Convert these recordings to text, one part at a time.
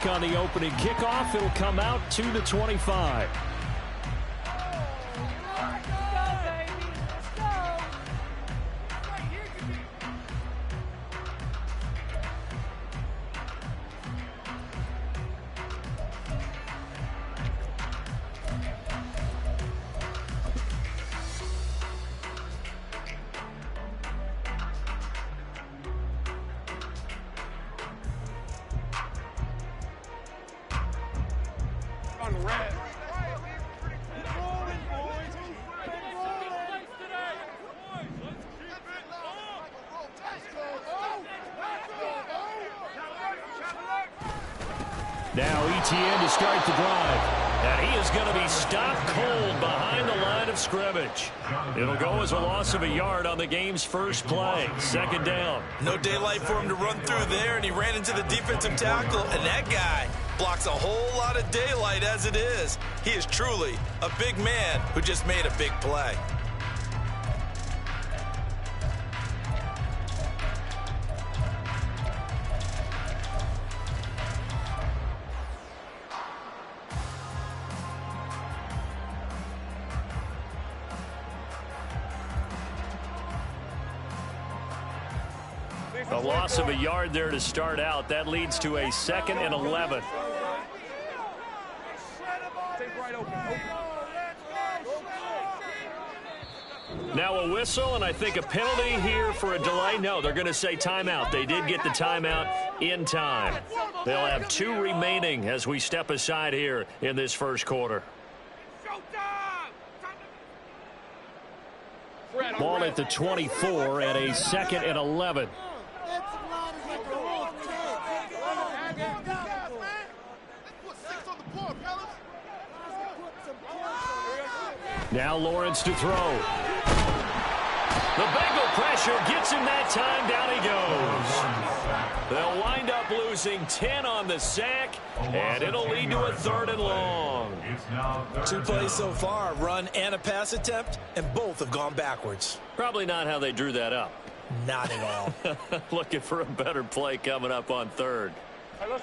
On the opening kickoff, it'll come out to the 25. Now ETN to start the drive. And he is going to be stopped cold behind the line of scrimmage. It'll go as a loss of a yard on the game's first play. Second down. No daylight for him to run through there, and he ran into the defensive tackle, and that guy blocks a whole lot of daylight as it is. He is truly a big man who just made a big play. A loss of a yard there to start out. That leads to a 2nd and 11. Now a whistle, and I think a penalty here for a delay. No, they're going to say timeout. They did get the timeout in time. They'll have 2 remaining as we step aside here in this first quarter. Ball at the 24 and a 2nd and 11. Now Lawrence to throw. The Bengal pressure gets him that time. Down he goes. They'll wind up losing 10 on the sack, and it'll lead to a 3rd and long. 2 plays so far, run and a pass attempt, and both have gone backwards. Probably not how they drew that up. Not at all. Looking for a better play coming up on 3rd.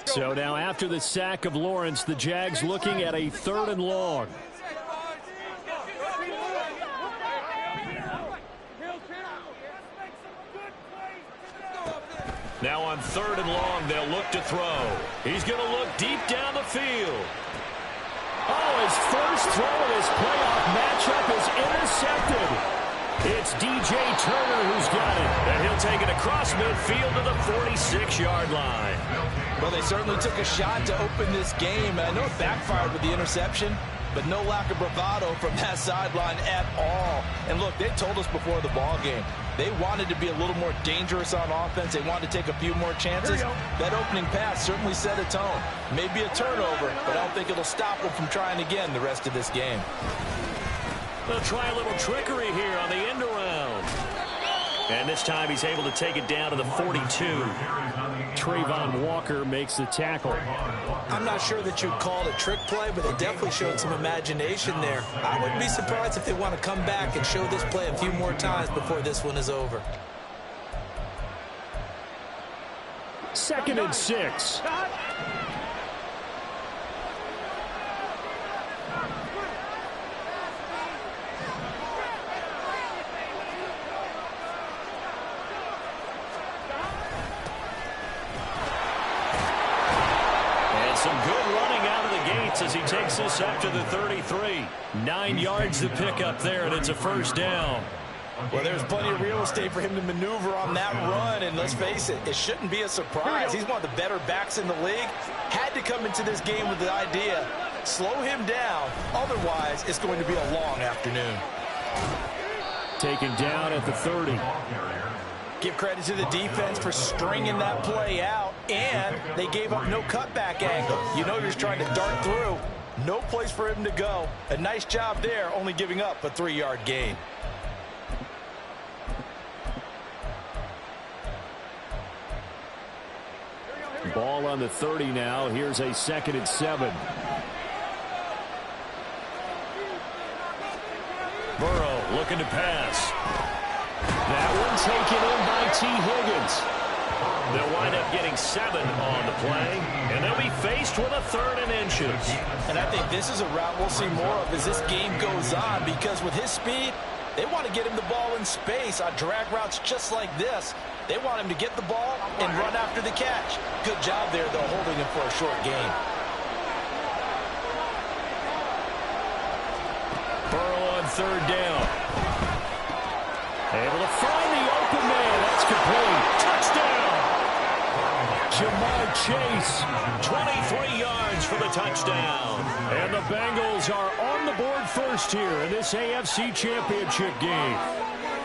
So now after the sack of Lawrence, the Jags looking at a 3rd and long. Now on 3rd and long, they'll look to throw. He's going to look deep down the field. Oh, his first throw of this playoff matchup is intercepted. It's DJ Turner who's got it, and he'll take it across midfield to the 46-yard line. Well, they certainly took a shot to open this game. I know it backfired with the interception, but no lack of bravado from that sideline at all. And look, they told us before the ball game, they wanted to be a little more dangerous on offense. They wanted to take a few more chances. That opening pass certainly set a tone. Maybe a turnover, but I don't think it'll stop them from trying again the rest of this game. They'll try a little trickery here on the end around. And this time he's able to take it down to the 42. Trayvon Walker makes the tackle. I'm not sure that you'd call it a trick play, but they definitely showed some imagination there. I wouldn't be surprised if they want to come back and show this play a few more times before this one is over. 2nd and 6. Some good running out of the gates as he takes this up to the 33. 9 yards to pick up there, and it's a 1st down. Well, there's plenty of real estate for him to maneuver on that run, and let's face it, it shouldn't be a surprise. He's one of the better backs in the league. Had to come into this game with the idea, slow him down, otherwise it's going to be a long afternoon. Taken down at the 30. Give credit to the defense for stringing that play out, and they gave up no cutback angle. You know you're just trying to dart through. No place for him to go. A nice job there, only giving up a 3-yard gain. Ball on the 30 now. Here's a 2nd and 7. Burrow looking to pass. That one taken in by T. Higgins. They'll wind up getting 7 on the play, and they'll be faced with a 3rd and inches. And I think this is a route we'll see more of as this game goes on, because with his speed, they want to get him the ball in space on drag routes just like this. They want him to get the ball and run after the catch. Good job there, though, holding him for a short gain. Burrow on 3rd down. Able to find the open man. That's complete. Touchdown! Jamar Chase, 23 yards for the touchdown. And the Bengals are on the board first here in this AFC Championship game.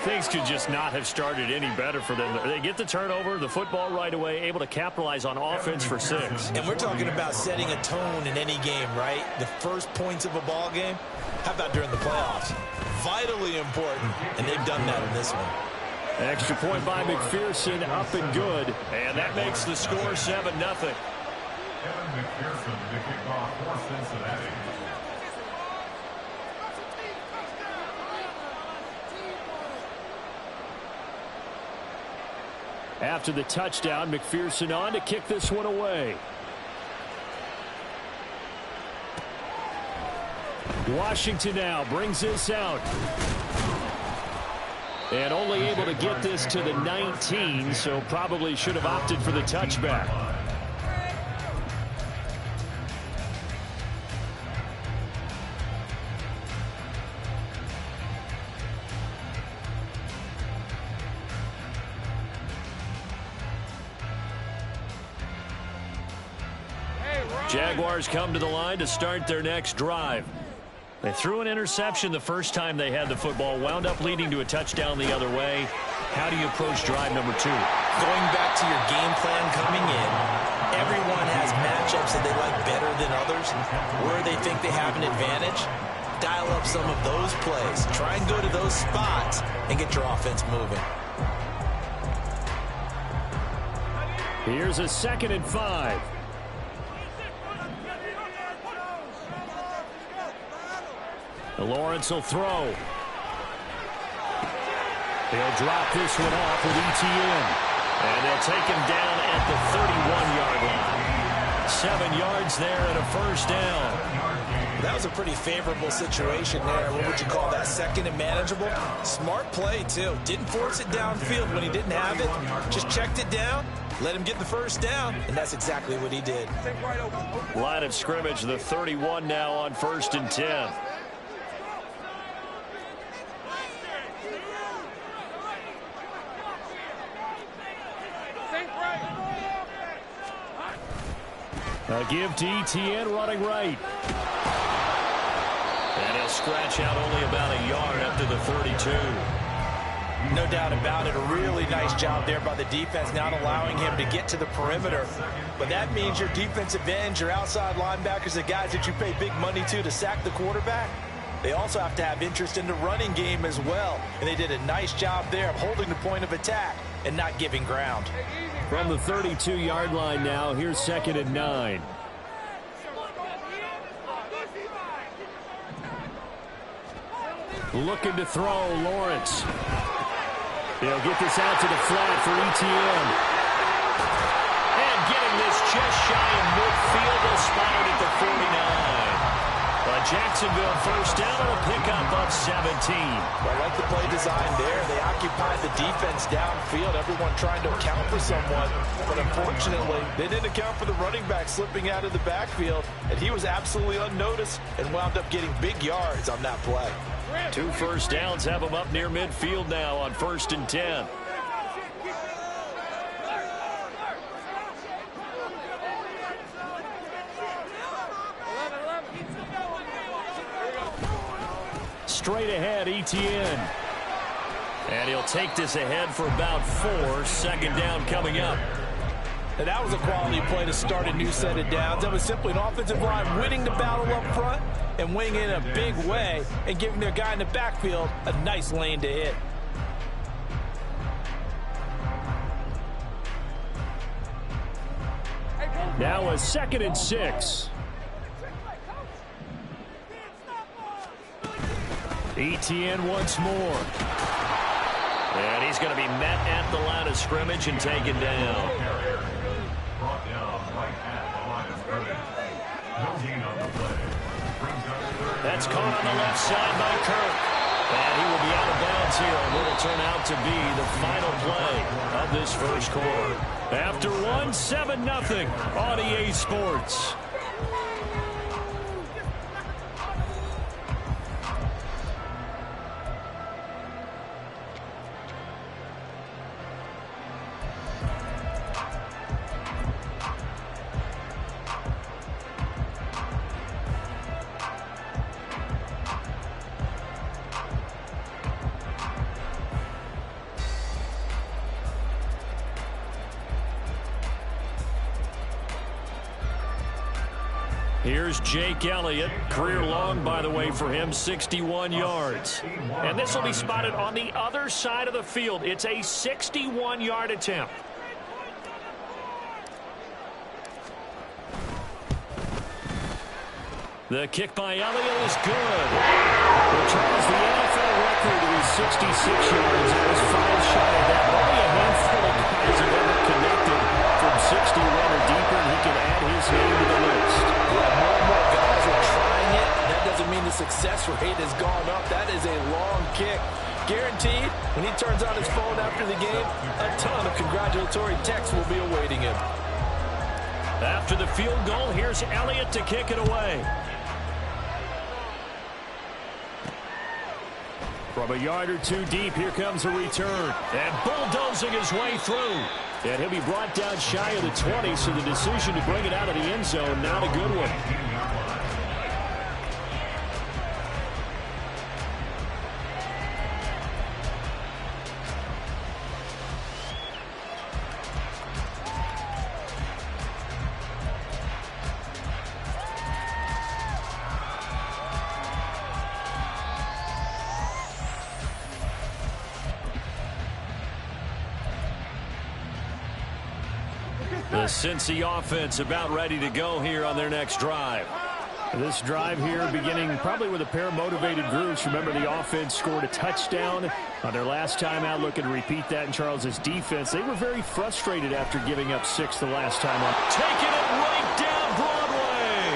Things could just not have started any better for them. They get the turnover, the football right away, able to capitalize on offense for 6. And we're talking about setting a tone in any game, right? The first points of a ball game. How about during the playoffs? Vitally important, and they've done that in this one. Extra point by McPherson, up and good. And that makes the score 7-0. Kevin McPherson to kick off for Cincinnati. After the touchdown, McPherson on to kick this one away. Washington now brings this out. And only able to get this to the 19, so probably should have opted for the touchback. Jaguars come to the line to start their next drive. They threw an interception the first time they had the football, wound up leading to a touchdown the other way. How do you approach drive number 2? Going back to your game plan coming in, everyone has matchups that they like better than others, where they think they have an advantage. Dial up some of those plays. Try and go to those spots and get your offense moving. Here's a 2nd and 5. Lawrence will throw. He'll drop this one off with ETN. And they'll take him down at the 31-yard line. 7 yards there and a first down. That was a pretty favorable situation there. What would you call that? 2nd and manageable? Smart play, too. Didn't force it downfield when he didn't have it. Just checked it down, let him get the first down, and that's exactly what he did. Line of scrimmage, the 31 now on 1st and 10. A give to ETN running right. And he'll scratch out only about a yard up to the 32. No doubt about it. A really nice job there by the defense, not allowing him to get to the perimeter. But that means your defensive ends, your outside linebackers, the guys that you pay big money to sack the quarterback, they also have to have interest in the running game as well. And they did a nice job there of holding the point of attack and not giving ground. From the 32-yard line now, here's 2nd and 9. Looking to throw, Lawrence. He'll get this out to the flat for ETN. And getting this just shy of midfield, they'll spot it at the 49. Jacksonville first down and a pickup of 17. I like the play design there. They occupied the defense downfield, everyone trying to account for someone. But unfortunately, they didn't account for the running back slipping out of the backfield, and he was absolutely unnoticed and wound up getting big yards on that play. 2 first downs have them up near midfield now on 1st and 10. Straight ahead, ETN. And he'll take this ahead for about 4. 2nd down coming up. And that was a quality play to start a new set of downs. That was simply an offensive line winning the battle up front and winning in a big way and giving their guy in the backfield a nice lane to hit. Now a 2nd and 6. ETN once more. And he's going to be met at the line of scrimmage and taken down. Brought down right at the line of scrimmage. No gain on the play. Brings up third. That's caught on the left side by Kirk. And he will be out of bounds here. And it'll turn out to be the final play of this first quarter. After one, 7-0 on EA Sports. Here's Jake Elliott. Career long, by the way, for him, 61 yards. And this will be spotted on the other side of the field. It's a 61-yard attempt. The kick by Elliott is good. Which has the NFL record to 66 yards. It was 5 shy of that. Only a handful of guys have ever connected from 61 or deeper, and he can add his name to the list. Yeah, more and more guys are trying it. That doesn't mean the success rate has gone up. That is a long kick. Guaranteed, when he turns on his phone after the game, a ton of congratulatory texts will be awaiting him. After the field goal, here's Elliott to kick it away. From a yard or two deep, here comes a return. And bulldozing his way through. And he'll be brought down shy of the 20, so the decision to bring it out of the end zone, not a good one. The Cincy offense about ready to go here on their next drive. This drive here beginning probably with a pair of motivated groups. Remember, the offense scored a touchdown on their last time out. Looking to repeat that in Charles's defense. They were very frustrated after giving up 6 the last time out. Taking it right down Broadway.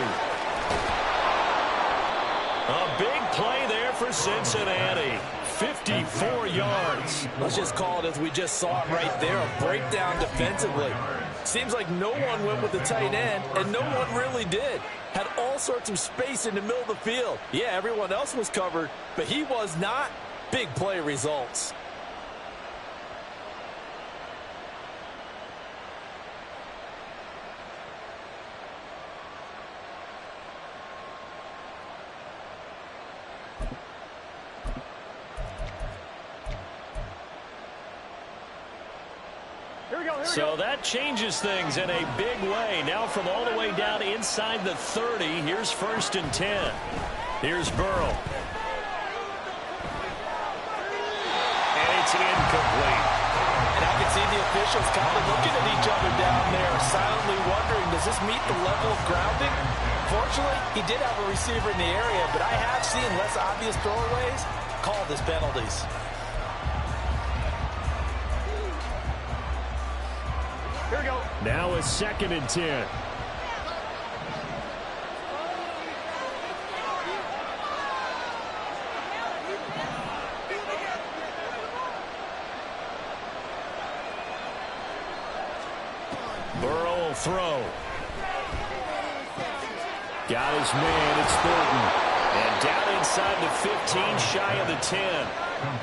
A big play there for Cincinnati. 54 yards. Let's just call it as we just saw it right there, a breakdown defensively. Seems like no one went with the tight end, and no one really did. Had all sorts of space in the middle of the field. Yeah, everyone else was covered, but he was not. Big play results. So that changes things in a big way. Now from all the way down inside the 30, here's 1st and 10. Here's Burrow. And it's incomplete. And I can see the officials kind of looking at each other down there, silently wondering, does this meet the level of grounding? Fortunately, he did have a receiver in the area, but I have seen less obvious throwaways called as penalties. Here we go. Now a 2nd and 10. Burrow will throw. Got his man. It's Thornton. And down inside the 15, shy of the 10.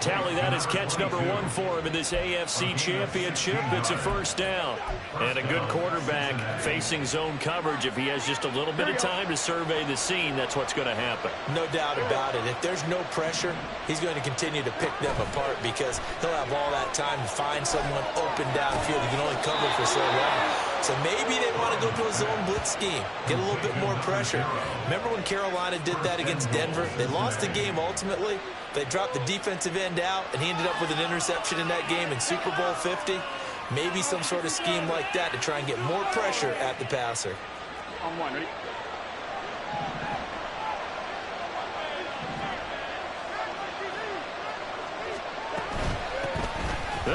Tally that is catch number 1 for him in this AFC Championship. It's a 1st down. And a good quarterback facing zone coverage. If he has just a little bit of time to survey the scene, that's what's going to happen. No doubt about it. If there's no pressure, he's going to continue to pick them apart because he'll have all that time to find someone open downfield. He can only cover for so long. So maybe they want to go to a zone blitz scheme, get a little bit more pressure. Remember when Carolina did that against Denver? They lost the game ultimately. They dropped the defensive end out, and he ended up with an interception in that game in Super Bowl 50. Maybe some sort of scheme like that to try and get more pressure at the passer. On one, ready?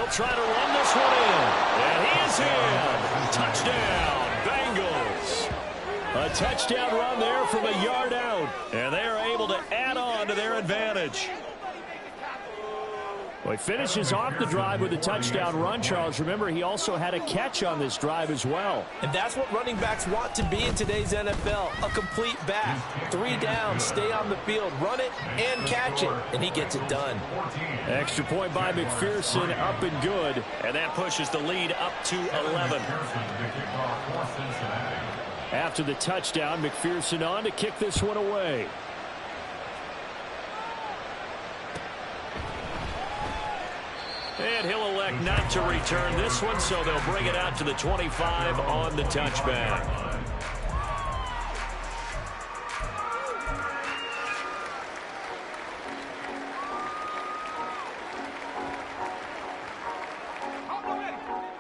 He'll try to run this one in. And he is in. Touchdown, Bengals. A touchdown run there from a yard out. And they are able to add on to their advantage. Well, he finishes off the drive with a touchdown run, Charles. Remember, he also had a catch on this drive as well. And that's what running backs want to be in today's NFL, a complete back. 3 downs, stay on the field, run it, and catch it, and he gets it done. Extra point by McPherson, up and good. And that pushes the lead up to 11. After the touchdown, McPherson on to kick this one away. And he'll elect not to return this one, so they'll bring it out to the 25 on the touchback.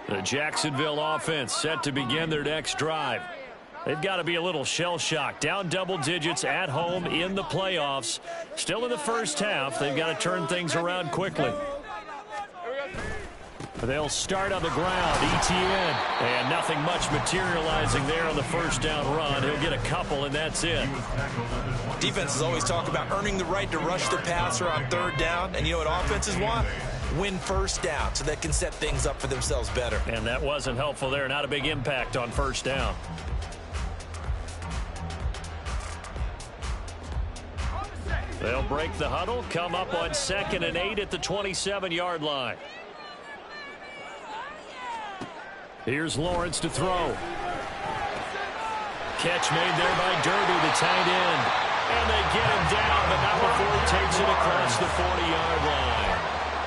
The Jacksonville offense set to begin their next drive. They've got to be a little shell-shocked. Down double digits at home in the playoffs. Still in the first half. They've got to turn things around quickly. They'll start on the ground. Etienne. And nothing much materializing there on the first down run. He'll get a couple, and that's it. Defenses always talk about earning the right to rush the passer on 3rd down. And you know what offenses want? Win first down so they can set things up for themselves better. And that wasn't helpful there. Not a big impact on first down. They'll break the huddle, come up on 2nd and 8 at the 27-yard line. Here's Lawrence to throw. Catch made there by Derby, the tight end. And they get him down, but not before he takes it across the 40-yard line.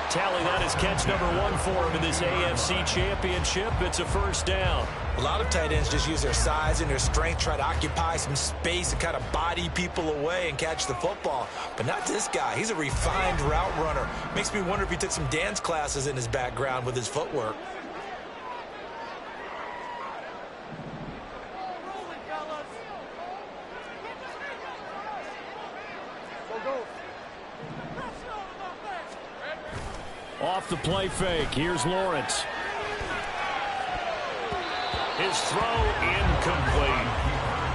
Tally, that is catch number 1 for him in this AFC Championship. It's a first down. A lot of tight ends just use their size and their strength, try to occupy some space and kind of body people away and catch the football. But not this guy. He's a refined route runner. Makes me wonder if he took some dance classes in his background with his footwork. Off the play fake. Here's Lawrence. His throw incomplete.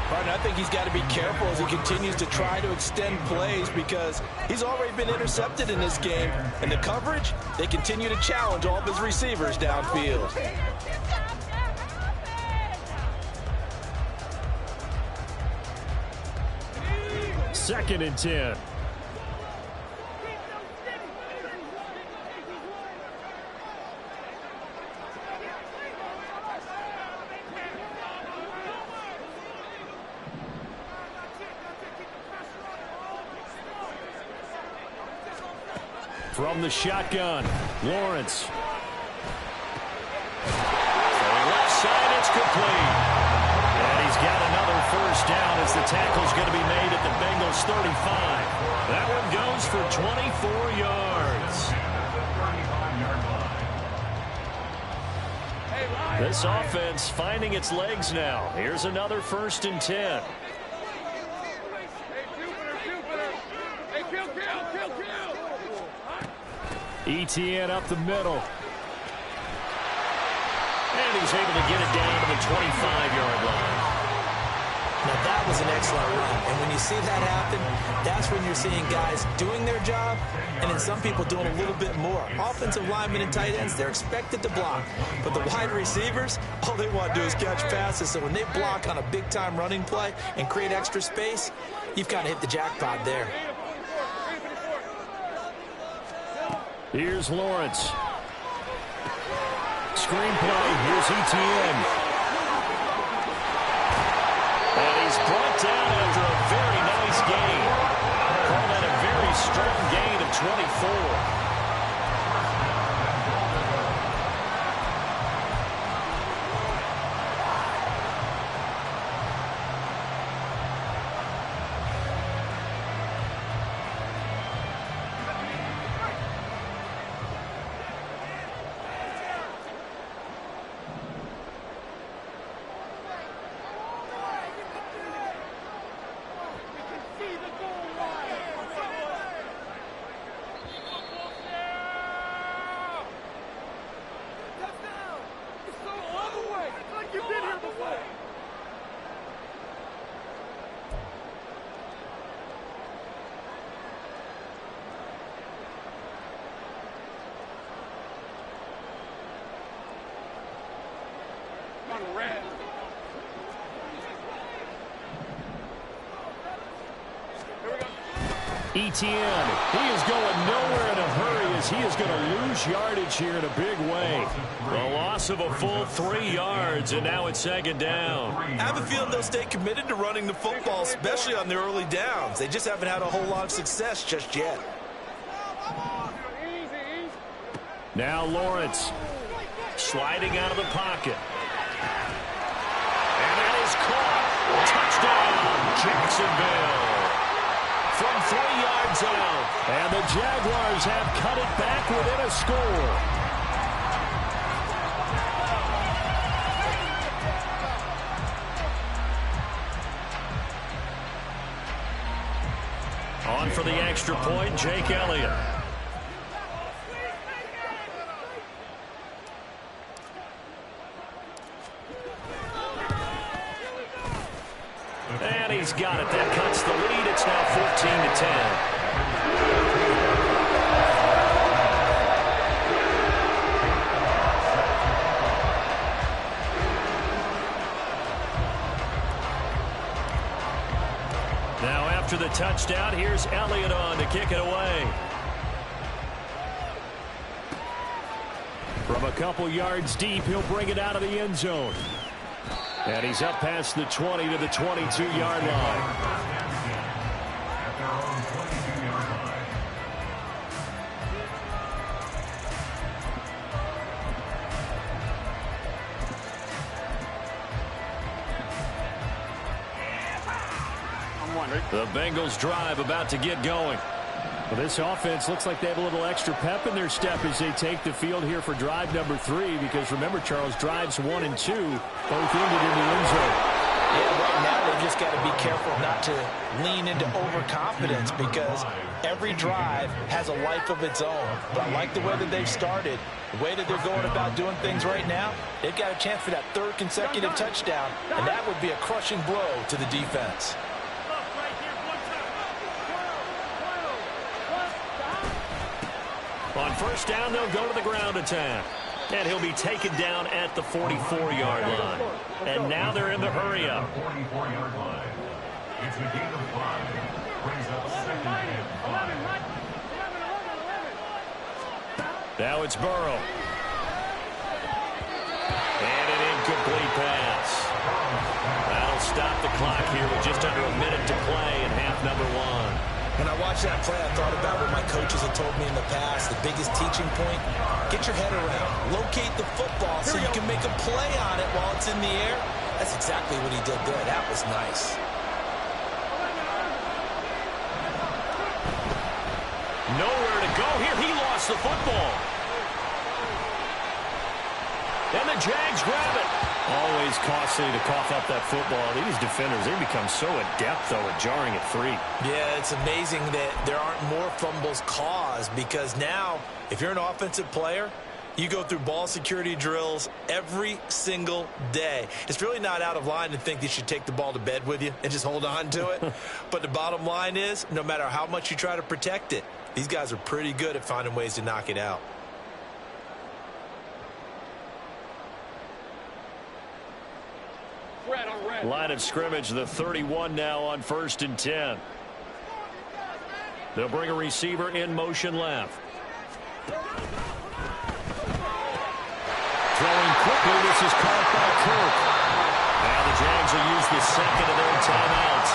Partner, I think he's got to be careful as he continues to try to extend plays because he's already been intercepted in this game. And the coverage, they continue to challenge all of his receivers downfield. 2nd and 10. From the shotgun, Lawrence. To the left side, it's complete. And he's got another first down as the tackle's going to be made at the Bengals 35. That one goes for 24 yards. This offense finding its legs now. Here's another 1st and 10. Etienne up the middle. And he's able to get it down to the 25-yard line. Now that was an excellent run. And when you see that happen, that's when you're seeing guys doing their job and then some people doing a little bit more. Offensive linemen and tight ends, they're expected to block. But the wide receivers, all they want to do is catch passes. So when they block on a big-time running play and create extra space, you've kind of hit the jackpot there. Here's Lawrence. Screenplay. Here's Etienne. And he's brought down after a very nice gain. Call that a very strong gain of 24. Etienne, he is going nowhere in a hurry as he is going to lose yardage here in a big way. A loss of a full 3 yards, and now it's second down. I have a feeling they'll stay committed to running the football, especially on the early downs. They just haven't had a whole lot of success just yet. Now Lawrence sliding out of the pocket. And that is caught. Touchdown, Jacksonville. From 3 yards out. And the Jaguars have cut it back within a score. On for the extra point, Jake Elliott. And he's got it. That cuts the lead. It's now 14-10. Now after the touchdown, here's Elliott on to kick it away. From a couple yards deep, he'll bring it out of the end zone. And he's up past the 20 to the 22-yard line. The Bengals drive about to get going. Well, this offense looks like they have a little extra pep in their step as they take the field here for drive number 3, because remember, Charles, drives 1 and 2 both ended in the end zone. Yeah, right now they've just got to be careful not to lean into overconfidence, because every drive has a life of its own. But I like the way that they've started, the way that they're going about doing things right now. They've got a chance for that 3rd consecutive touchdown, and that would be a crushing blow to the defense. On first down, they'll go to the ground attack. And he'll be taken down at the 44-yard line. And now they're in the hurry-up. 44-yard line. It's a gain of 5. Brings up second and 5. Now it's Burrow. And an incomplete pass. That'll stop the clock here with just under a minute to play in half number 1. When I watched that play, I thought about what my coaches have told me in the past. The biggest teaching point, get your head around. Locate the football so you can make a play on it while it's in the air. That's exactly what he did there. That was nice. Nowhere to go here. He lost the football. And the Jags grab it. Always costly to cough up that football. These defenders, they become so adept, though, at jarring at 3. Yeah, it's amazing that there aren't more fumbles caused, because now, if you're an offensive player, you go through ball security drills every single day. It's really not out of line to think you should take the ball to bed with you and just hold on to it. But the bottom line is, no matter how much you try to protect it, these guys are pretty good at finding ways to knock it out. Line of scrimmage, the 31 now on 1st and 10. They'll bring a receiver in motion left. Throwing quickly, this is caught by Kirk. Now the Jags will use the second of their timeouts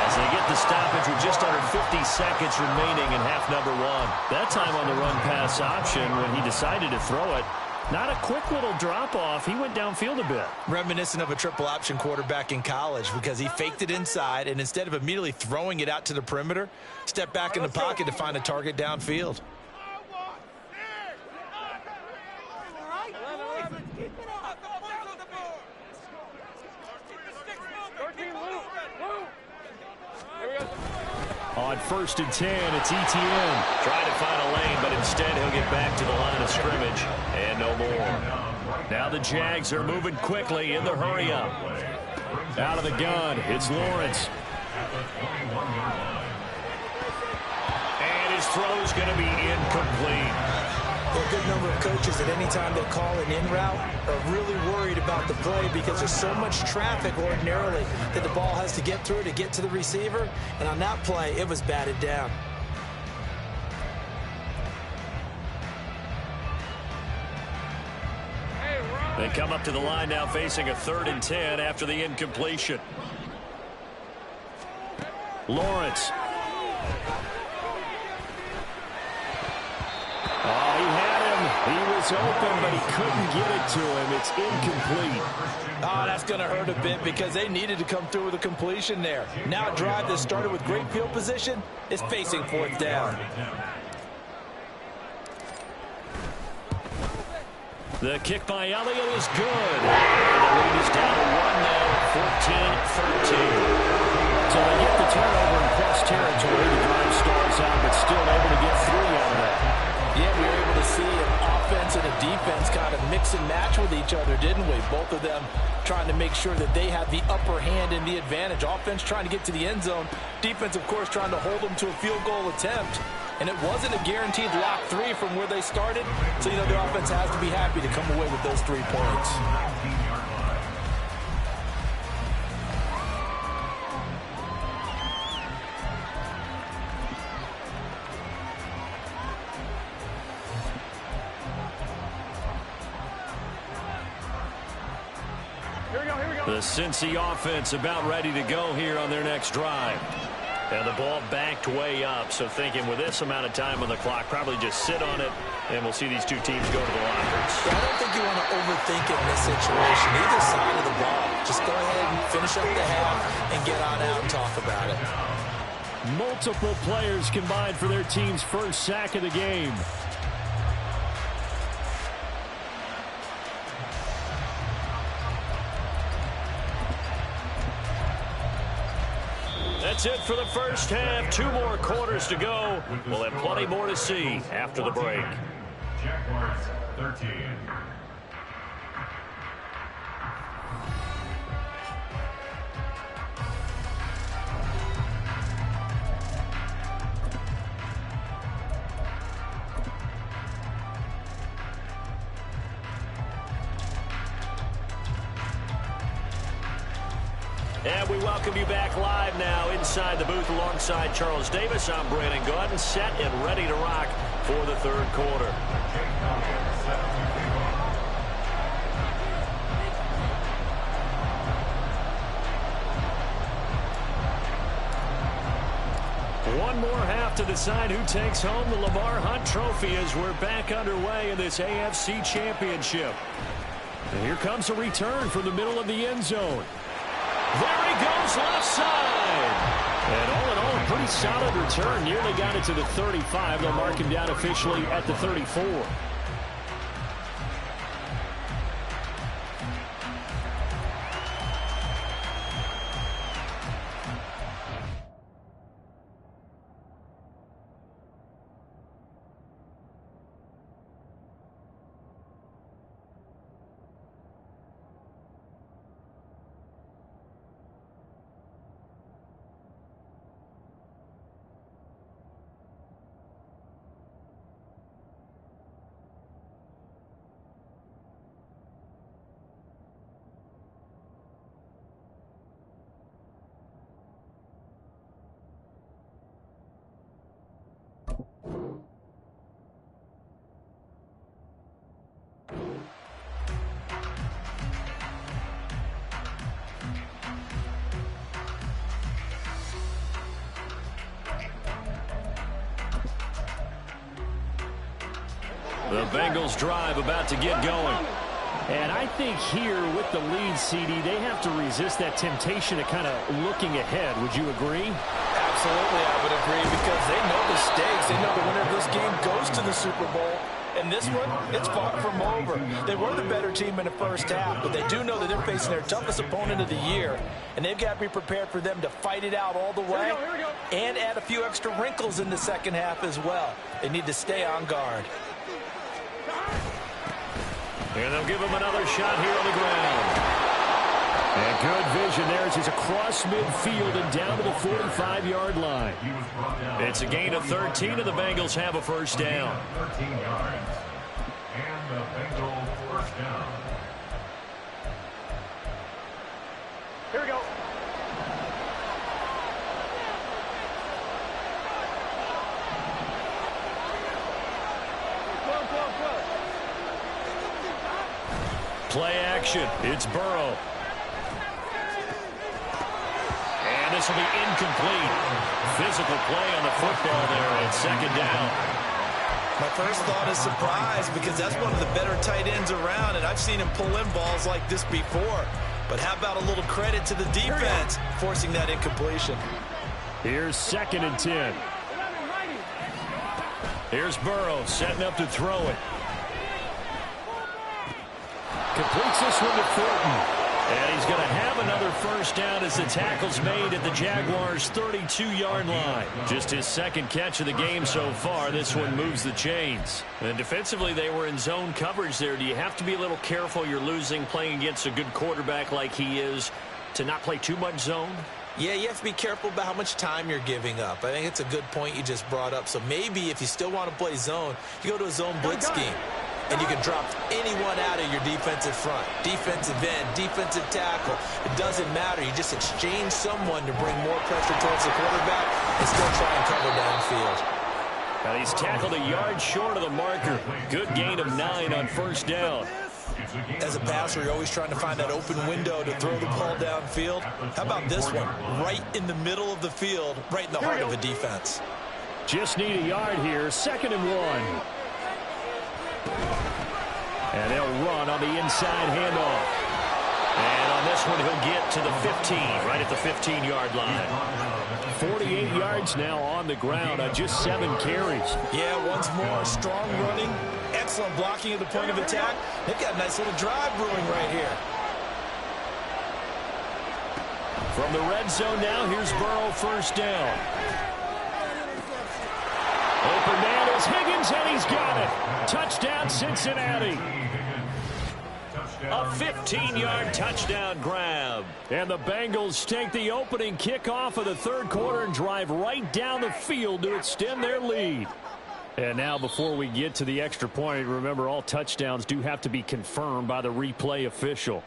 as they get the stoppage with just under 50 seconds remaining in half number 1. That time on the run-pass option when he decided to throw it. Not a quick little drop-off. He went downfield a bit. Reminiscent of a triple-option quarterback in college, because he faked it inside, and instead of immediately throwing it out to the perimeter, stepped back in the pocket to find a target downfield. On 1st and 10, it's Etienne. Trying to find a lane, but instead he'll get back to the line of scrimmage. And no more. Now the Jags are moving quickly in the hurry-up. Out of the gun, it's Lawrence. And his throw's going to be incomplete. There are a good number of coaches that anytime they call an in route are really worried about the play because there's so much traffic ordinarily that the ball has to get through to get to the receiver. And on that play, it was batted down. They come up to the line now facing a 3rd and 10 after the incompletion. Lawrence. Oh, he had him. He was open, but he couldn't get it to him. It's incomplete. Oh, that's going to hurt a bit because they needed to come through with a completion there. Now a drive that started with great field position is facing 4th down. The kick by Elliott is good. The lead is down to 1 now, 14-13. So they get the turnover in cross territory. The drive stalls out, but still able to get 3 out of that. Yeah, we were able to see an offense and a defense kind of mix and match with each other, didn't we? Both of them trying to make sure that they had the upper hand and the advantage. Offense trying to get to the end zone. Defense, of course, trying to hold them to a field goal attempt. And it wasn't a guaranteed lock 3 from where they started. So, the offense has to be happy to come away with those 3 points. The Cincy offense about ready to go here on their next drive. And the ball backed way up, so thinking with this amount of time on the clock, probably just sit on it, and we'll see these two teams go to the lockers. Yeah, I don't think you want to overthink it in this situation. Either side of the ball, just go ahead and finish up the half and get on out and talk about it. Multiple players combined for their team's first sack of the game. That's it for the first half. 2 more quarters to go. We'll have plenty more to see after the break. Jaguars 13. And we welcome you back live now inside the booth alongside Charles Davis. I'm Brandon Gordon, set and ready to rock for the 3rd quarter. One more half to decide who takes home the Lamar Hunt Trophy as we're back underway in this AFC Championship. And here comes a return from the middle of the end zone. There he goes, left side. And all in all, a pretty solid return. Nearly got it to the 35. They'll mark him down officially at the 34. The Bengals drive about to get going. And I think here with the lead, CD, they have to resist that temptation of kind of looking ahead. Would you agree? Absolutely, I would agree, because they know the stakes. They know the winner of this game goes to the Super Bowl. And this one, it's far from over. They were the better team in the first half, but they do know that they're facing their toughest opponent of the year. And they've got to be prepared for them to fight it out all the way and add a few extra wrinkles in the second half as well. They need to stay on guard. And they'll give him another shot here on the ground. And good vision there as he's across midfield and down to the 45-yard line. It's a gain of 13, and the Bengals have a first down. 13 yards. a Bengal first down. Here we go. Play action. It's Burrow. And this will be incomplete. Physical play on the football there at second down. My first thought is surprise because that's one of the better tight ends around, and I've seen him pull in balls like this before. But how about a little credit to the defense forcing that incompletion? Here's 2nd and 10. Here's Burrow setting up to throw it. Completes this one to Thornton. And he's going to have another first down as the tackle's made at the Jaguars' 32-yard line. Just his 2nd catch of the game so far. This one moves the chains. And defensively, they were in zone coverage there. Do you have to be a little careful? You're losing playing against a good quarterback like he is to not play too much zone? Yeah, you have to be careful about how much time you're giving up. I think it's a good point you just brought up. So maybe if you still want to play zone, you go to a zone blitz scheme. And you can drop anyone out of your defensive front. Defensive end, defensive tackle. It doesn't matter. You just exchange someone to bring more pressure towards the quarterback and still try and cover downfield. Now he's tackled a yard short of the marker. Good gain of 9 on first down. As a passer, you're always trying to find that open window to throw the ball downfield. How about this one? Right in the middle of the field, right in the heart of a defense. Just need a yard here. 2nd and 1. And they'll run on the inside handoff. And on this one, he'll get to the 15, right at the 15-yard line. 48 yards now on the ground on just 7 carries. Yeah, once more, strong running, excellent blocking at the point of attack. They've got a nice little drive brewing right here. From the red zone now, here's Burrow first down. Open man is Higgins, and he's got it. Touchdown, Cincinnati. A 15-yard touchdown grab. And the Bengals take the opening kickoff of the 3rd quarter and drive right down the field to extend their lead. And now before we get to the extra point, remember all touchdowns do have to be confirmed by the replay official.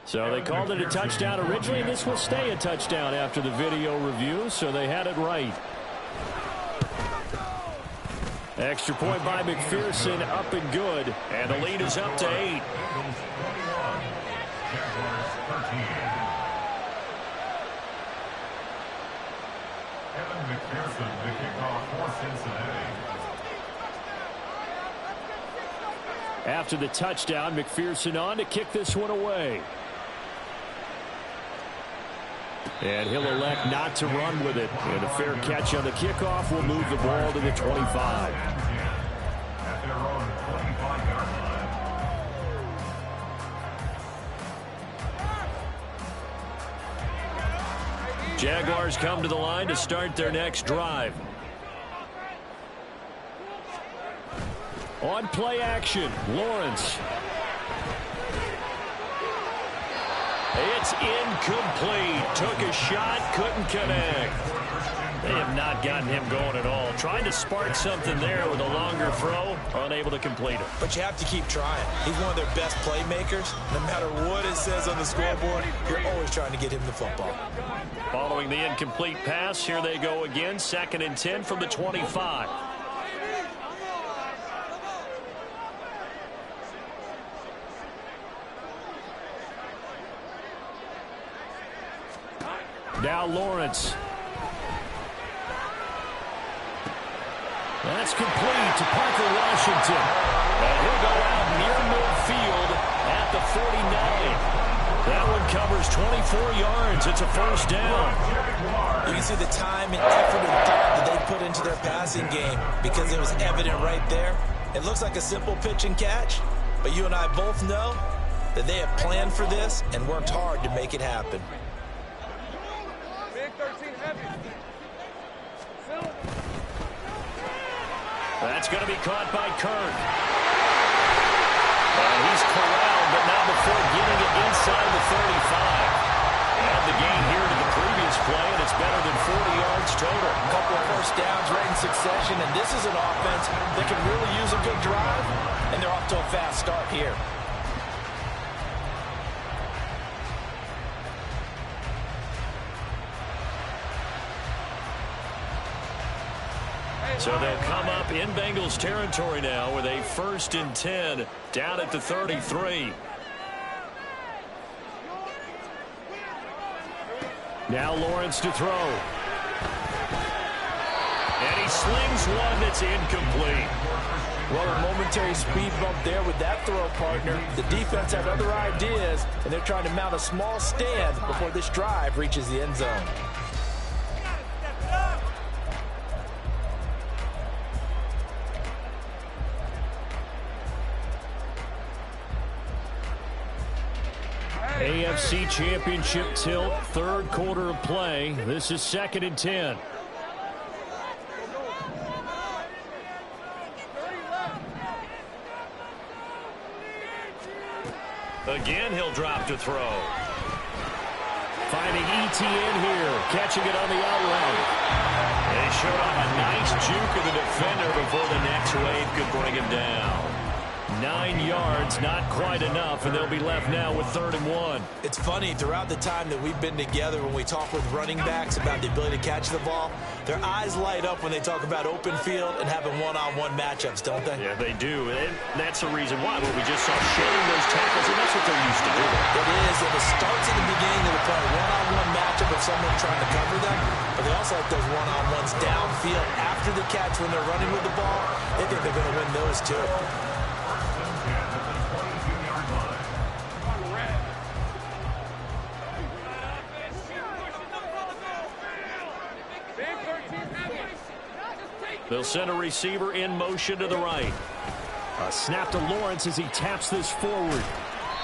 So they called it a touchdown originally, and this will stay a touchdown after the video review, so they had it right. Extra point by McPherson, up and good. And the lead is up to 8. Evan McPherson, the kickoff for Cincinnati. After the touchdown, McPherson on to kick this one away. And he'll elect not to run with it. And a fair catch on the kickoff will move the ball to the 25. At their own 25-yard line. Jaguars come to the line to start their next drive. On play action, Lawrence. It's incomplete. Took a shot, couldn't connect. They have not gotten him going at all. Trying to spark something there with a longer throw, unable to complete it. But you have to keep trying. He's one of their best playmakers. No matter what it says on the scoreboard, you're always trying to get him the football. Following the incomplete pass, here they go again. 2nd and 10 from the 25. Now Lawrence. That's complete to Parker Washington. And he'll go out near midfield at the 49. That one covers 24 yards. It's a first down. You can see the time and effort and thought that they put into their passing game because it was evident right there. It looks like a simple pitch and catch, but you and I both know that they have planned for this and worked hard to make it happen. That's going to be caught by Kirk. And he's corralled, but not before getting it inside the 35. And the gain here to the previous play, and it's better than 40 yards total. A couple of first downs right in succession, and this is an offense that can really use a good drive. And they're off to a fast start here. So they'll come up in Bengals territory now with a 1st and 10 down at the 33. Now Lawrence to throw. And he slings one that's incomplete. Well, a momentary speed bump there with that throw, partner. The defense had other ideas, and they're trying to mount a small stand before this drive reaches the end zone. AFC Championship tilt, 3rd quarter of play. This is 2nd and 10. Again, he'll drop to throw. Finding ETN here, catching it on the out route. And he showed off a nice juke of the defender before the next wave could bring him down. 9 yards, not quite enough, and they'll be left now with 3rd and 1. It's funny, throughout the time that we've been together, when we talk with running backs about the ability to catch the ball, their eyes light up when they talk about open field and having one-on-one matchups, don't they? Yeah, they do, and that's the reason why. But we just saw sharing those tackles, and that's what they're used to doing. It is, and it starts in the beginning of the play, one-on-one matchup of someone trying to cover them, but they also like those one-on-ones downfield after the catch when they're running with the ball. They think they're going to win those too. They'll send a receiver in motion to the right. A snap to Lawrence as he taps this forward.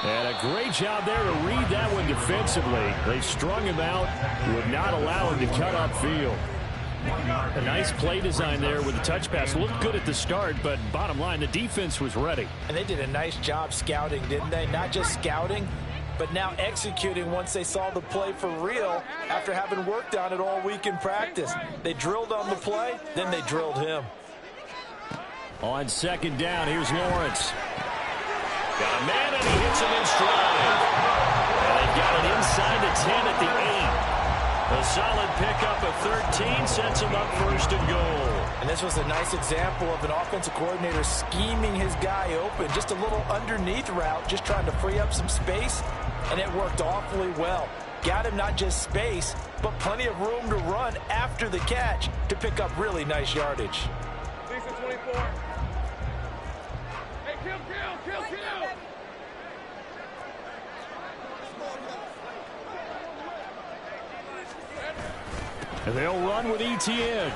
And a great job there to read that one defensively. They strung him out, would not allow him to cut upfield. A nice play design there with the touch pass. Looked good at the start, but bottom line, the defense was ready. And they did a nice job scouting, didn't they? Not just scouting, but now executing once they saw the play for real after having worked on it all week in practice. They drilled on the play, then they drilled him. On 2nd down, here's Lawrence. Got a man, and he hits him in stride. And they've got it inside the 10 at the 8. A solid pickup of 13 sets him up 1st and goal. And this was a nice example of an offensive coordinator scheming his guy open. Just a little underneath route, just trying to free up some space, and it worked awfully well. Got him not just space, but plenty of room to run after the catch to pick up really nice yardage. 24. Hey, kill. And they'll run with ETN.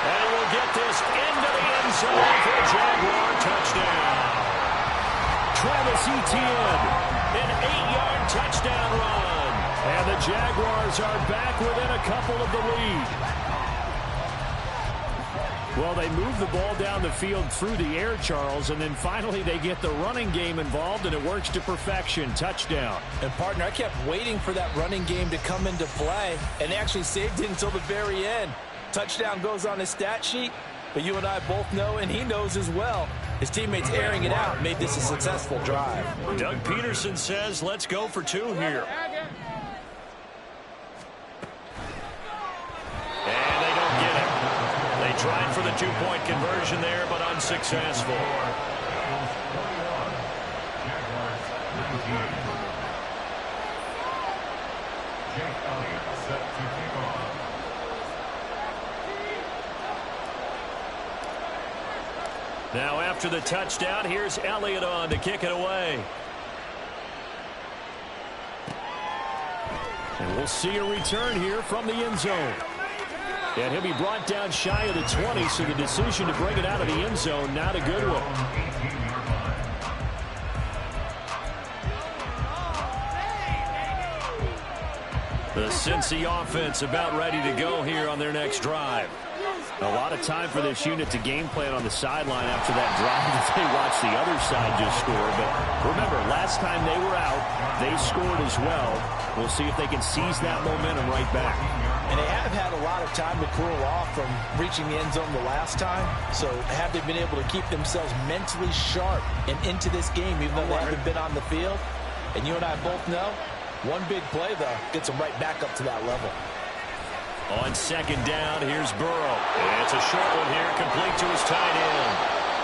And he will get this into the end zone for a Jaguar touchdown. Travis Etienne, an 8-yard touchdown run. And the Jaguars are back within a couple of the lead. Well, they move the ball down the field through the air, Charles, and then finally they get the running game involved, and it works to perfection. Touchdown. And, partner, I kept waiting for that running game to come into play, and they actually saved it until the very end. Touchdown goes on his stat sheet, but you and I both know, and he knows as well, his teammates airing it out made this a successful drive. Doug Peterson says, let's go for 2 here. And they don't get it. They tried for the 2-point conversion there, but unsuccessful. Now after the touchdown, here's Elliott on to kick it away. And we'll see a return here from the end zone. And he'll be brought down shy of the 20, so the decision to bring it out of the end zone, not a good one. The Cincy offense about ready to go here on their next drive. A lot of time for this unit to game plan on the sideline after that drive as they watch the other side just score. But remember, last time they were out, they scored as well. We'll see if they can seize that momentum right back. And they have had a lot of time to cool off from reaching the end zone the last time. So have they been able to keep themselves mentally sharp and into this game, even though they haven't been on the field? And you and I both know, one big play, though, gets them right back up to that level. On second down, here's Burrow. It's a short one here, complete to his tight end.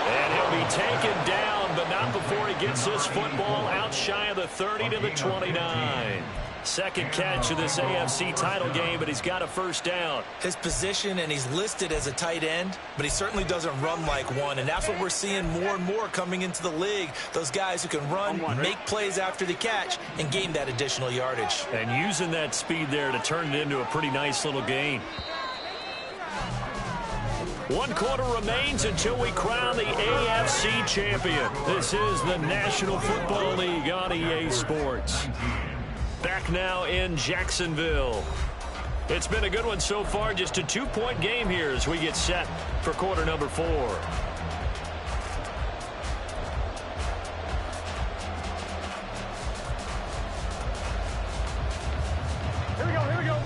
And he'll be taken down, but not before he gets this football out shy of the 30 to the 29. Second catch of this AFC title game, but he's got a first down. His position, and he's listed as a tight end, but he certainly doesn't run like one, and that's what we're seeing more and more coming into the league. Those guys who can run, make plays after the catch, and gain that additional yardage. And using that speed there to turn it into a pretty nice little gain. 1 quarter remains until we crown the AFC champion. This is the National Football League on EA Sports. Back now in Jacksonville. It's been a good one so far. Just a 2-point game here as we get set for quarter number 4. Here we go, here we go.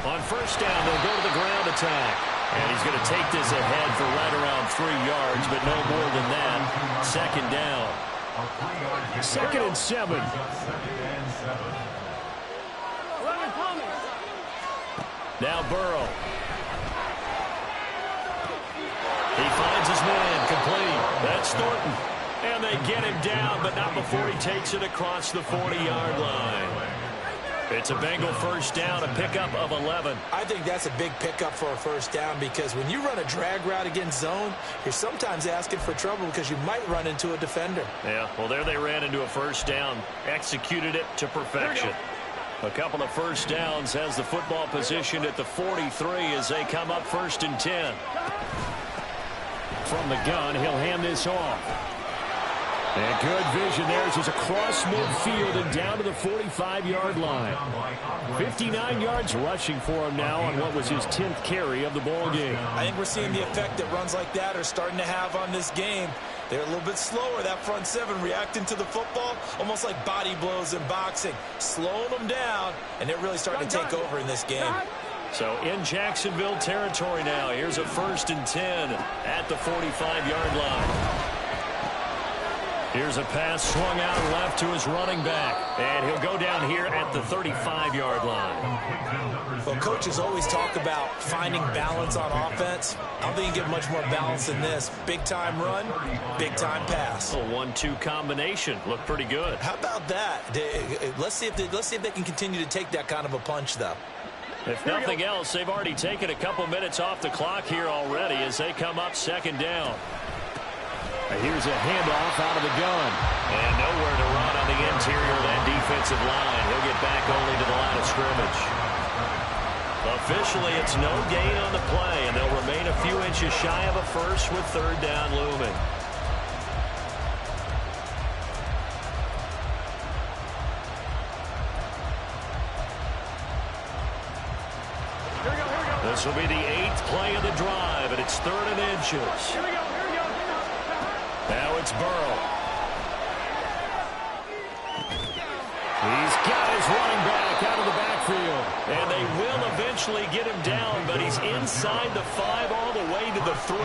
On first down, they'll go to the ground attack. And he's going to take this ahead for right around 3 yards, but no more than that. Second down. 2nd and 7. Now Burrow. He finds his man, complete. That's Thornton. And they get him down, but not before he takes it across the 40-yard line. It's a Bengal first down, a pickup of 11. I think that's a big pickup for a first down because when you run a drag route against zone, you're sometimes asking for trouble because you might run into a defender. Yeah, well, there they ran into a first down, executed it to perfection. A couple of first downs, has the football positioned at the 43 as they come up 1st and 10. From the gun, he'll hand this off. And good vision there as he's across midfield and down to the 45-yard line. 59 yards rushing for him now on what was his 10th carry of the ball game. I think we're seeing the effect that runs like that are starting to have on this game. They're a little bit slower, that front 7, reacting to the football, almost like body blows in boxing, slowing them down, and they're really starting to take over in this game. So in Jacksonville territory now, here's a 1st and 10 at the 45-yard line. Here's a pass swung out left to his running back. And he'll go down here at the 35-yard line. Well, coaches always talk about finding balance on offense. I don't think you get much more balance than this. Big-time run, big-time pass. A 1-2 combination. Looked pretty good. How about that? Let's see if they can continue to take that kind of a punch, though. If nothing else, they've already taken a couple minutes off the clock here already as they come up 2nd down. Here's a handoff out of the gun. And nowhere to run on the interior of that defensive line. He'll get back only to the line of scrimmage. Officially, it's no gain on the play, and they'll remain a few inches shy of a first with 3rd down looming. This will be the 8th play of the drive, and it's 3rd and inches. Now it's Burrow. He's got his running back out of the backfield. And they will eventually get him down, but he's inside the 5 all the way to the 3.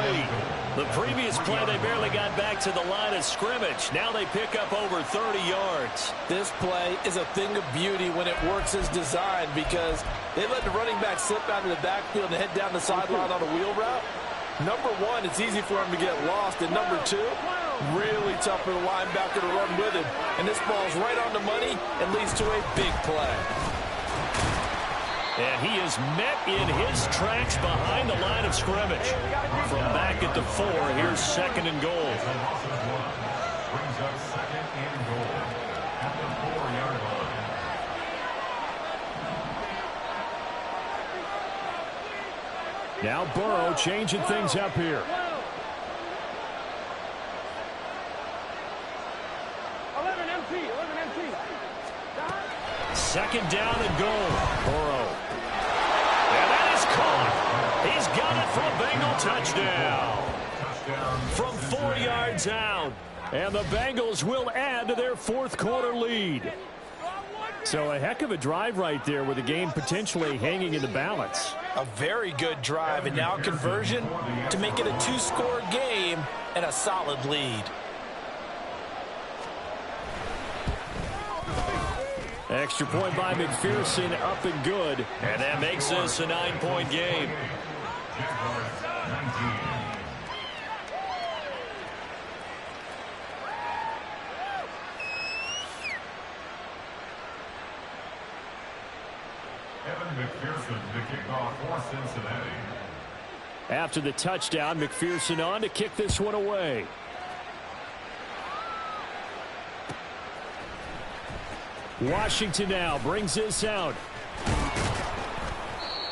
The previous play, they barely got back to the line of scrimmage. Now they pick up over 30 yards. This play is a thing of beauty when it works as designed because they let the running back slip out of the backfield and head down the sideline on a wheel route. Number 1, it's easy for him to get lost. And number 2, really tough for the linebacker to run with him. And this ball's right on the money and leads to a big play. And he is met in his tracks behind the line of scrimmage. From back at the 4, here's 2nd and goal. Brings up 2nd and goal at the 4-yard line. Now Burrow changing things up here. 11 MT. 2nd down and goal. Burrow. And that is caught. He's got it for a Bengal touchdown. From 4 yards out. And the Bengals will add to their fourth quarter lead. So a heck of a drive right there with the game potentially hanging in the balance. A very good drive, and now conversion to make it a two-score game and a solid lead. Extra point by McPherson, up and good. And that makes this a 9-point game. McPherson to kick off for Cincinnati. After the touchdown, McPherson on to kick this one away. Washington now brings this out.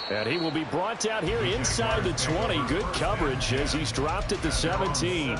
And he will be brought down here inside the 20. Good coverage as he's dropped at the 17.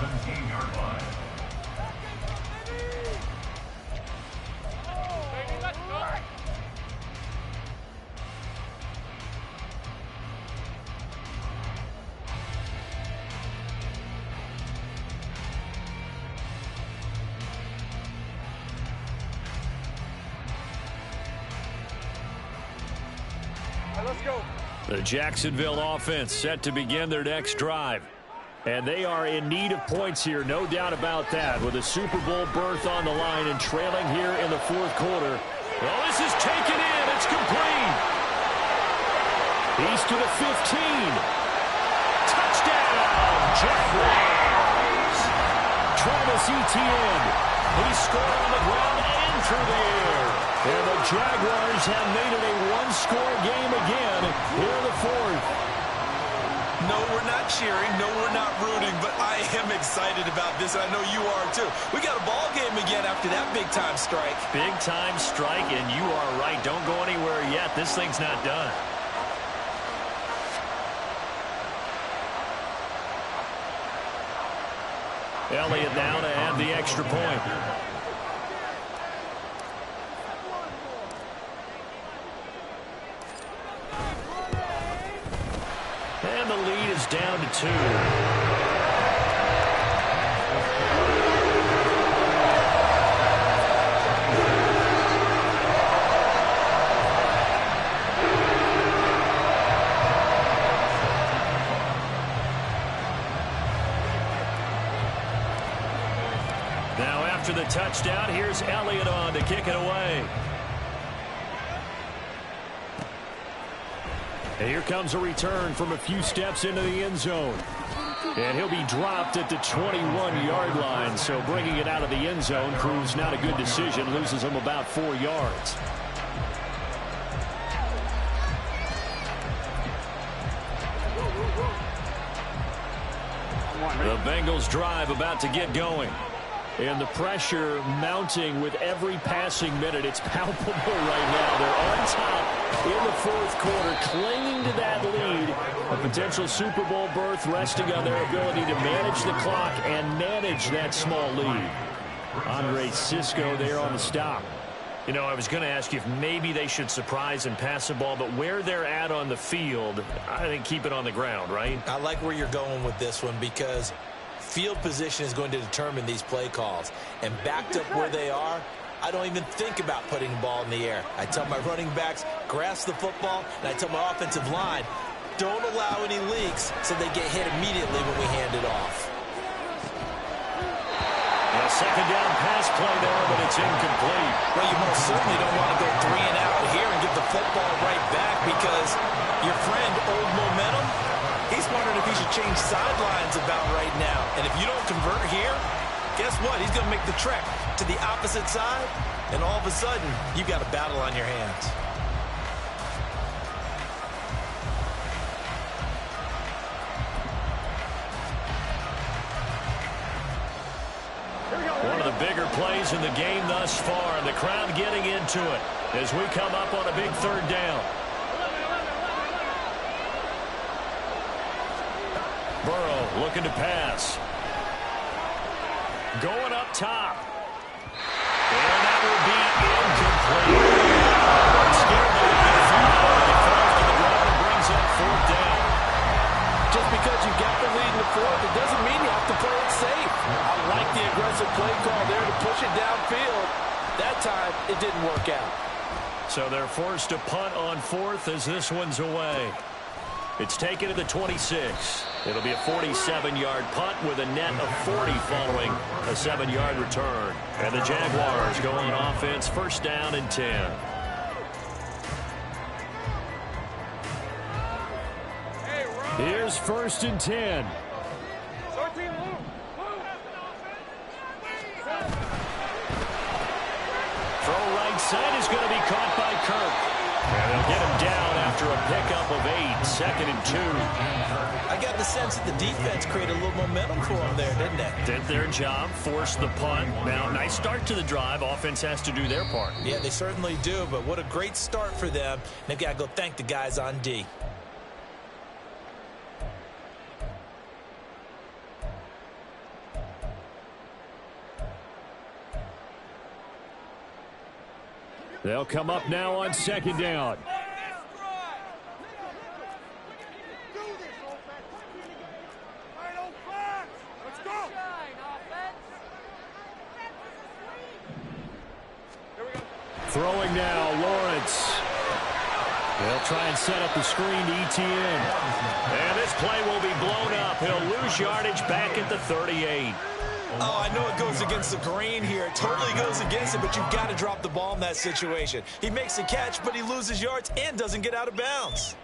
Let's go. The Jacksonville offense set to begin their next drive. And they are in need of points here, no doubt about that, with a Super Bowl berth on the line and trailing here in the fourth quarter. Well, this is taken in. It's complete. He's to the 15. Touchdown, Jaguars. Travis Etienne. He scored on the ground and through the air. And the Jaguars have made it a one-score game again here in the fourth. No, we're not cheering. No, we're not rooting. But I am excited about this, and I know you are too. We got a ball game again after that big-time strike. Big-time strike, and you are right. Don't go anywhere yet. This thing's not done. Elliott now to add the extra point. And the lead is down to 2. Now after the touchdown, here's Elliott on to kick it away. And here comes a return from a few steps into the end zone. And he'll be dropped at the 21-yard line. So bringing it out of the end zone proves not a good decision. Loses him about 4 yards. The Bengals drive about to get going. And the pressure mounting with every passing minute. It's palpable right now. They're on top in the fourth quarter, clinging to that lead. A potential Super Bowl berth resting on their ability to manage the clock and manage that small lead. Andre Cisco there on the stop. You know, I was going to ask you if maybe they should surprise and pass the ball, but where they're at on the field, I think keep it on the ground, right? I like where you're going with this one because field position is going to determine these play calls. And backed up where they are, I don't even think about putting the ball in the air. I tell my running backs, grasp the football, and I tell my offensive line, don't allow any leaks so they get hit immediately when we hand it off. And a second down pass play there, but it's incomplete. Well, you most certainly don't want to go 3 and out here and give the football right back because your friend, Old Momentum, he's wondering if he should change sidelines about right now. And if you don't convert here, guess what? He's going to make the trek to the opposite side, and all of a sudden, you've got a battle on your hands. One of the bigger plays in the game thus far, and the crowd getting into it as we come up on a big third down. Burrow looking to pass. Going up top. And that will be incomplete. Scared to the ground. He falls to the ground and brings up fourth down. Just because you got the lead in the fourth, it doesn't mean you have to play it safe. I like the aggressive play that time, it didn't work out. So they're forced to punt on 4th as this one's away. It's taken to the 26. It'll be a 47-yard punt with a net of 40 following a 7-yard return. And the Jaguars go on offense, first down and 10. Here's first and 10. Throw right side is going to be caught by Kirk. And they'll get him down after a pickup of 8, second and 2. I got the sense that the defense created a little momentum for them there, didn't it? Did their job, forced the punt. Now, nice start to the drive. Offense has to do their part. Yeah, they certainly do, but what a great start for them. They've got to go thank the guys on D. They'll come up now on second down. Throwing now, Lawrence. They'll try and set up the screen to ETN. And this play will be blown up. He'll lose yardage back at the 38. Oh, I know it goes against the grain here. It totally goes against it, but you've got to drop the ball in that situation. He makes a catch, but he loses yards and doesn't get out of bounds.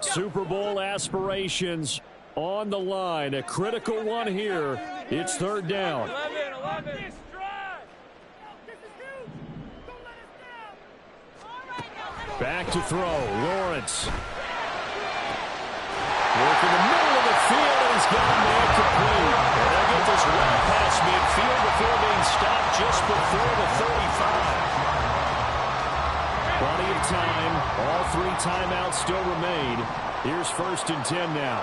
Super Bowl aspirations on the line. A critical one here. It's third down. 11. Back to throw. Lawrence. Work in the middle of the field, and he's got a man complete. And they'll get this run past midfield before being stopped just before the 35. Plenty of time. All 3 timeouts still remain. Here's first and 10 now.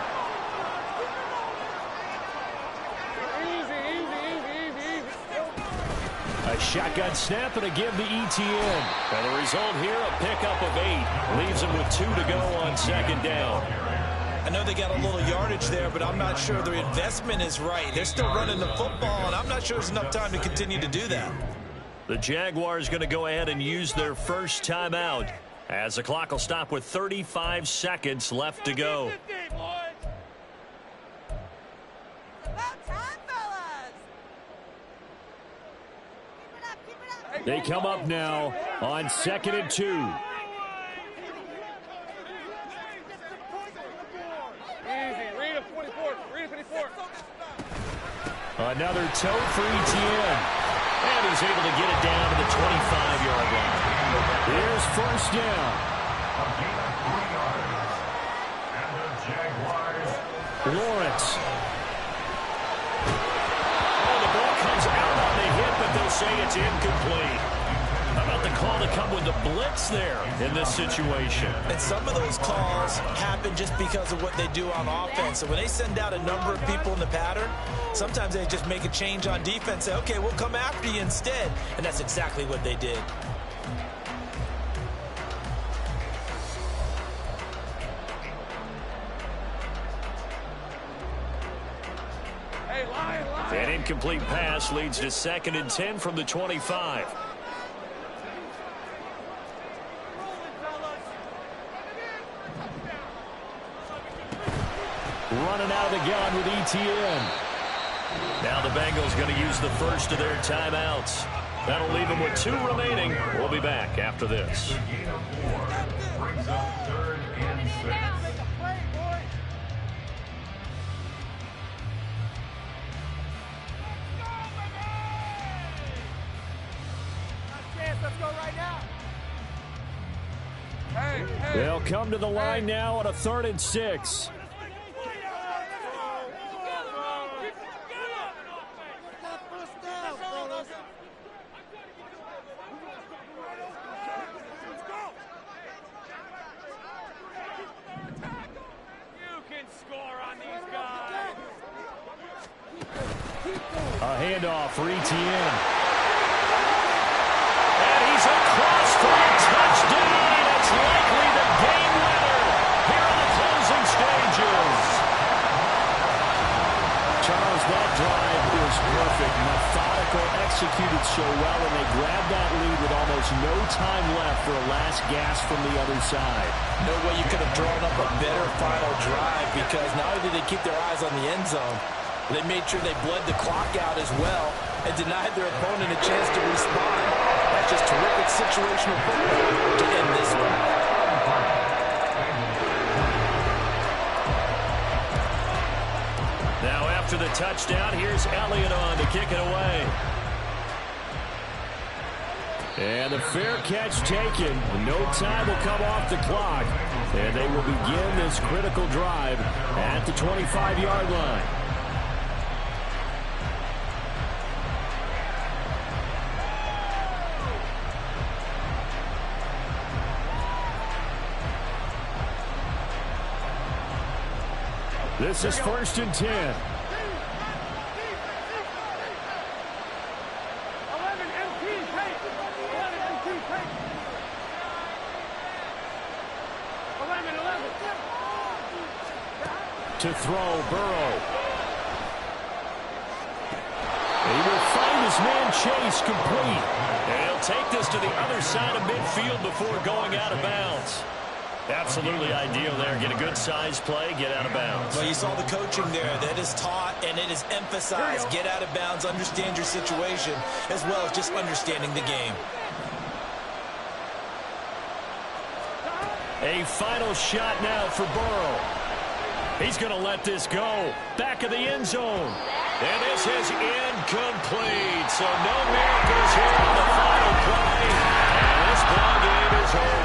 A shotgun snap and a give to ETN. And the result here, a pickup of 8. Leaves him with 2 to go on second down. I know they got a little yardage there, but I'm not sure their investment is right. They're still running the football, and I'm not sure there's enough time to continue to do that. The Jaguars going to go ahead and use their first timeout as the clock will stop with 35 seconds left to go. They come up now on second and 2. Another toe for ETN. And he's able to get it down to the 25-yard line. Here's first down. Lawrence. Oh, the ball comes out on the hit, but they'll say it's incomplete. How about the call to come with the blitz there in this situation? And some of those calls happen just because of what they do on offense. So when they send out a number of people in the pattern, sometimes they just make a change on defense, say, okay, we'll come after you instead. And that's exactly what they did. An incomplete pass leads to second and 10 from the 25. Running out of the gun with ETN. Now the Bengals going to use the first of their timeouts. That'll leave them with 2 remaining. We'll be back after this. Brings up third and 6. Let's go right now. They'll come to the line now on a 3rd and 6. A handoff for ETN. And he's across for a touchdown. It's likely the game winner here in the closing stages. drive is perfect. Methodical, executed so well, and they grabbed that lead with almost no time left for a last gasp from the other side. No way you could have drawn up a better final drive, because not only did they keep their eyes on the end zone, they made sure they bled the clock out as well and denied their opponent a chance to respond. That's just terrific situational football to end this one. Now after the touchdown, here's Elliott on to kick it away. And the fair catch taken. No time will come off the clock. And they will begin this critical drive at the 25-yard line. This is 1st and 10. 11 MT tape. 11 MT tape. 11. To throw, Burrow. He will find his man Chase complete. And he'll take this to the other side of midfield before going out of bounds. Absolutely ideal there. Get a good size play, get out of bounds. Well, you saw the coaching there. That is taught and it is emphasized. Get out of bounds, understand your situation, as well as just understanding the game. A final shot now for Burrow. He's going to let this go. Back of the end zone. And this is incomplete. So no miracles here on the final play. And this ball game is over.